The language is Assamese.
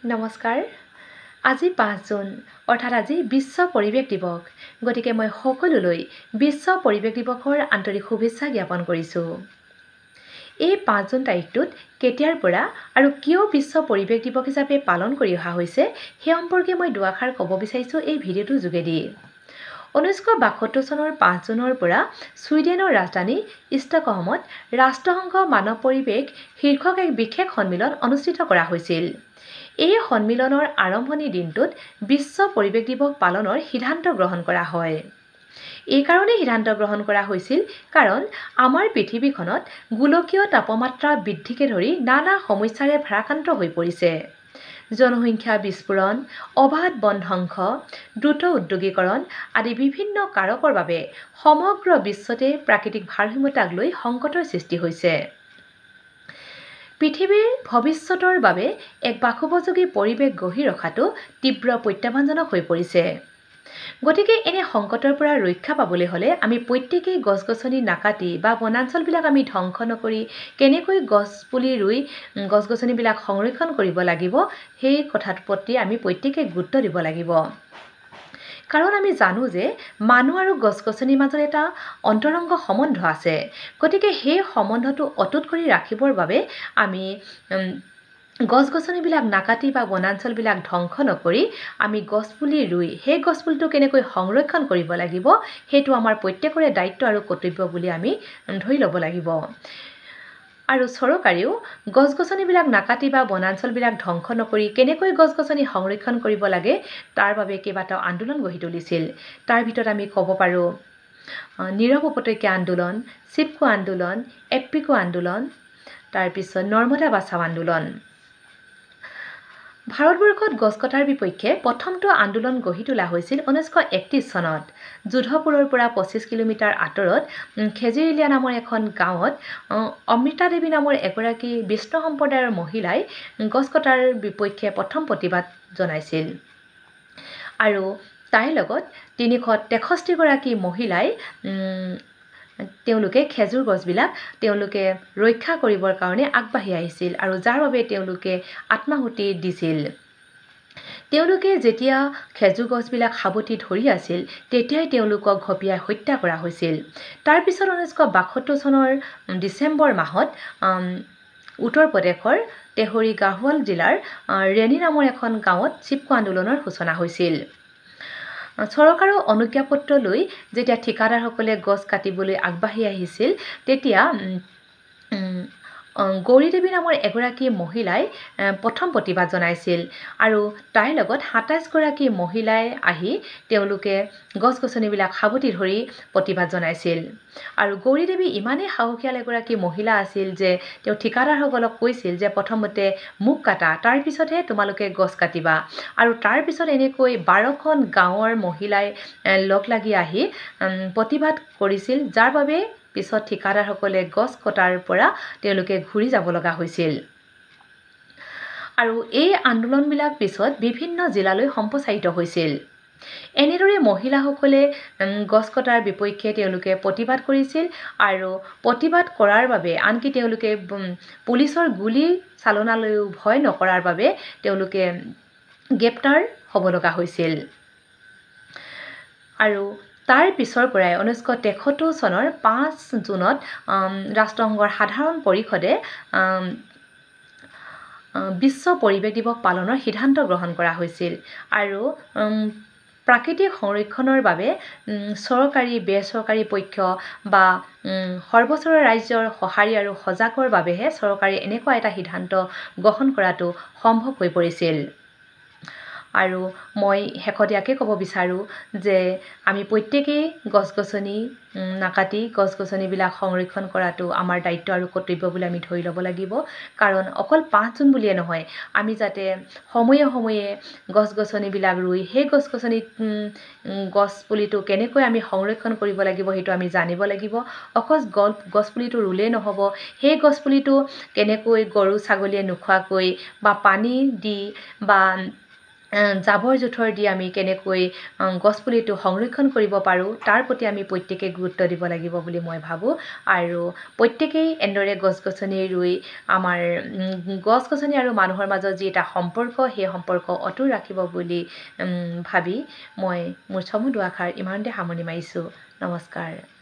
নমস্কাৰ। আজি ৫ জুন অৰ্থাৎ আজি বিশ্ব পৰিৱেশ দিৱস। গতিকে মই সকলোলৈ বিশ্ব পৰিৱেশ দিৱসৰ আন্তৰিক শুভেচ্ছা জ্ঞাপন কৰিছোঁ। এই ৫ জুন তাৰিখটোত কেতিয়াৰ পৰা আৰু কিয় বিশ্ব পৰিৱেশ দিৱস হিচাপে পালন কৰি অহা হৈছে সেই সম্পৰ্কে মই দুআষাৰ ক'ব বিচাৰিছোঁ এই ভিডিঅ'টোৰ যোগেদি। 1972 চনৰ ৫ জুনৰ পৰা ছুইডেনৰ ৰাজধানী ষ্টকহোমত ৰাষ্ট্ৰসংঘ মানৱ পৰিৱেশ শীৰ্ষক এক বিশেষ সন্মিলন অনুষ্ঠিত কৰা হৈছিল। এই সন্মিলনৰ আৰম্ভণিৰ দিনটোত বিশ্ব পৰিৱেশ দিৱস পালনৰ সিদ্ধান্ত গ্ৰহণ কৰা হয়। এই কাৰণেই সিদ্ধান্ত গ্ৰহণ কৰা হৈছিল কাৰণ আমাৰ পৃথিৱীখনত গোলকীয় তাপমাত্ৰা বৃদ্ধিকে ধৰি নানা সমস্যাৰে ভাৰাক্ৰান্ত হৈ পৰিছে। জনসংখ্যা বিস্ফোৰণ, অবাধ বন ধ্বংস, দ্ৰুত উদ্যোগীকৰণ আদি বিভিন্ন কাৰকৰ বাবে সমগ্ৰ বিশ্বতে প্ৰাকৃতিক ভাৰসাম্যতাক লৈ সংকটৰ সৃষ্টি হৈছে। পৃথিৱীৰ ভৱিষ্যতৰ বাবে এক বাসোপযোগী পৰিৱেশ গঢ়ি ৰখাটো তীব্ৰ প্ৰত্যাহ্বানজনক হৈ পৰিছে। গতিকে এনে সংকটৰ পৰা ৰক্ষা পাবলৈ হ'লে আমি প্ৰত্যেকেই গছ-গছনি নাকাটি বা বনাঞ্চলবিলাক আমি ধ্বংস নকৰি কেনেকৈ গছপুলি ৰুই গছ-গছনিবিলাক সংৰক্ষণ কৰিব লাগিব সেই কথাটোৰ প্ৰতি আমি প্ৰত্যেকেই গুৰুত্ব দিব লাগিব। কাৰণ আমি জানো যে মানুহ আৰু গছ-গছনিৰ মাজত এটা অন্তৰংগ সম্বন্ধ আছে। গতিকে সেই সম্বন্ধটো অটুট কৰি ৰাখিবৰ বাবে আমি গছ-গছনিবিলাক নাকাটি বা বনাঞ্চলবিলাক ধ্বংস নকৰি আমি গছপুলি ৰুই সেই গছপুলিটো কেনেকৈ সংৰক্ষণ কৰিব লাগিব সেইটো আমাৰ প্ৰত্যেকৰে দায়িত্ব আৰু কৰ্তব্য বুলি আমি ধৰি ল'ব লাগিব। আৰু চৰকাৰেও গছ-গছনিবিলাক নাকাটি বা বনাঞ্চলবিলাক ধ্বংস নকৰি কেনেকৈ গছ-গছনি সংৰক্ষণ কৰিব লাগে তাৰ বাবে কেইবাটাও আন্দোলন গঢ়ি তুলিছিল। তাৰ ভিতৰত আমি ক'ব পাৰোঁ নীৰৱ উপত্যকা আন্দোলন, চিপকো আন্দোলন, এপ্ৰিকো আন্দোলন, তাৰপিছত নৰ্মদা বাচাও আন্দোলন। ভাৰতবৰ্ষত গছ কটাৰ বিপক্ষে প্ৰথমটো আন্দোলন গঢ়ি তোলা হৈছিল 1931 চনত। যোধপুৰৰ পৰা 25 কিলোমিটাৰ আঁতৰত খেজিৰিলীয়া নামৰ এখন গাঁৱত অমৃতা দেৱী নামৰ এগৰাকী বিষ্ণু সম্প্ৰদায়ৰ মহিলাই গছ কটাৰ বিপক্ষে প্ৰথম প্ৰতিবাদ জনাইছিল। আৰু তাইৰ লগত 363 গৰাকী মহিলাই তেওঁলোকে খেজুৰ গছবিলাক তেওঁলোকে ৰক্ষা কৰিবৰ কাৰণে আগবাঢ়ি আহিছিল আৰু যাৰ বাবে তেওঁলোকে আত্মাহুতি দিছিল। তেওঁলোকে যেতিয়া খেজুৰ গছবিলাক সাৱটি ধৰি আছিল তেতিয়াই তেওঁলোকক ঘপিয়াই হত্যা কৰা হৈছিল। তাৰপিছত 1972 চনৰ ডিচেম্বৰ মাহত উত্তৰ প্ৰদেশৰ তেহৰী গাঢ়ৱাল জিলাৰ ৰেনী নামৰ এখন গাঁৱত চিপকো আন্দোলনৰ সূচনা হৈছিল। চৰকাৰৰ অনুজ্ঞাপত্ৰ লৈ যেতিয়া ঠিকাদাৰসকলে গছ কাটিবলৈ আগবাঢ়ি আহিছিল তেতিয়া গৌৰী দেৱী নামৰ এগৰাকী মহিলাই প্ৰথম প্ৰতিবাদ জনাইছিল আৰু তাইৰ লগত 27 গৰাকী মহিলাই আহি তেওঁলোকে গছ-গছনিবিলাক সাৱটি ধৰি প্ৰতিবাদ জনাইছিল। আৰু গৌৰী দেৱী ইমানেই সাহসীয়াল এগৰাকী মহিলা আছিল যে তেওঁ ঠিকাদাৰসকলক কৈছিল যে প্ৰথমতে মোক কাটা তাৰপিছতহে তোমালোকে গছ কাটিবা। আৰু তাৰপিছত এনেকৈ 12খন গাঁৱৰ মহিলাই লগ লাগি আহি প্ৰতিবাদ কৰিছিল যাৰ বাবে পিছত ঠিকাদাৰসকলে গছ কটাৰ পৰা তেওঁলোকে ঘূৰি যাব লগা হৈছিল। আৰু এই আন্দোলনবিলাক পিছত বিভিন্ন জিলালৈ সম্প্ৰচাৰিত হৈছিল। এনেদৰে মহিলাসকলে গছ কটাৰ বিপক্ষে তেওঁলোকে প্ৰতিবাদ কৰিছিল আৰু প্ৰতিবাদ কৰাৰ বাবে আনকি তেওঁলোকে পুলিচৰ গুলী চালনালৈও ভয় নকৰাৰ বাবে তেওঁলোকে গ্ৰেপ্তাৰ হ'ব লগা হৈছিল। আৰু তাৰ পিছৰ পৰাই 1973 চনৰ 5 জুনত ৰাষ্ট্ৰসংঘৰ সাধাৰণ পৰিষদে বিশ্ব পৰিৱেশ দিৱস পালনৰ সিদ্ধান্ত গ্ৰহণ কৰা হৈছিল। আৰু প্ৰাকৃতিক সংৰক্ষণৰ বাবে চৰকাৰী বেচৰকাৰী পক্ষ বা সৰ্বস্তৰৰ ৰাজ্যৰ সঁহাৰি আৰু সজাগৰ বাবেহে চৰকাৰে এনেকুৱা এটা সিদ্ধান্ত গ্ৰহণ কৰাটো সম্ভৱ হৈ পৰিছিল। আৰু মই শেষত ইয়াকে ক'ব বিচাৰোঁ যে আমি প্ৰত্যেকেই গছ-গছনি নাকাটি গছ-গছনিবিলাক সংৰক্ষণ কৰাটো আমাৰ দায়িত্ব আৰু কৰ্তব্য বুলি আমি ধৰি ল'ব লাগিব। কাৰণ অকল 5 জুন বুলিয়ে নহয় আমি যাতে সময়ে সময়ে গছ-গছনিবিলাক ৰুই সেই গছপুলিটো কেনেকৈ আমি সংৰক্ষণ কৰিব লাগিব সেইটো আমি জানিব লাগিব। অকল গছপুলিটো ৰুলেই নহ'ব, সেই গছপুলিটো কেনেকৈ গৰু ছাগলীয়ে নোখোৱাকৈ বা পানী দি বা জাবৰ জোঁথৰ দি আমি কেনেকৈ গছপুলিটো সংৰক্ষণ কৰিব পাৰোঁ তাৰ প্ৰতি আমি প্ৰত্যেকেই গুৰুত্ব দিব লাগিব বুলি মই ভাবোঁ আৰু প্ৰত্যেকেই এনেদৰে গছ গছনি ৰুই আমাৰ গছ গছনি আৰু মানুহৰ মাজত যি এটা সম্পৰ্ক সেই সম্পৰ্ক অটুট ৰাখিব বুলি ভাবি মই মোৰ চমু দুআষাৰ ইমানতে সামৰণি মাৰিছোঁ। নমস্কাৰ।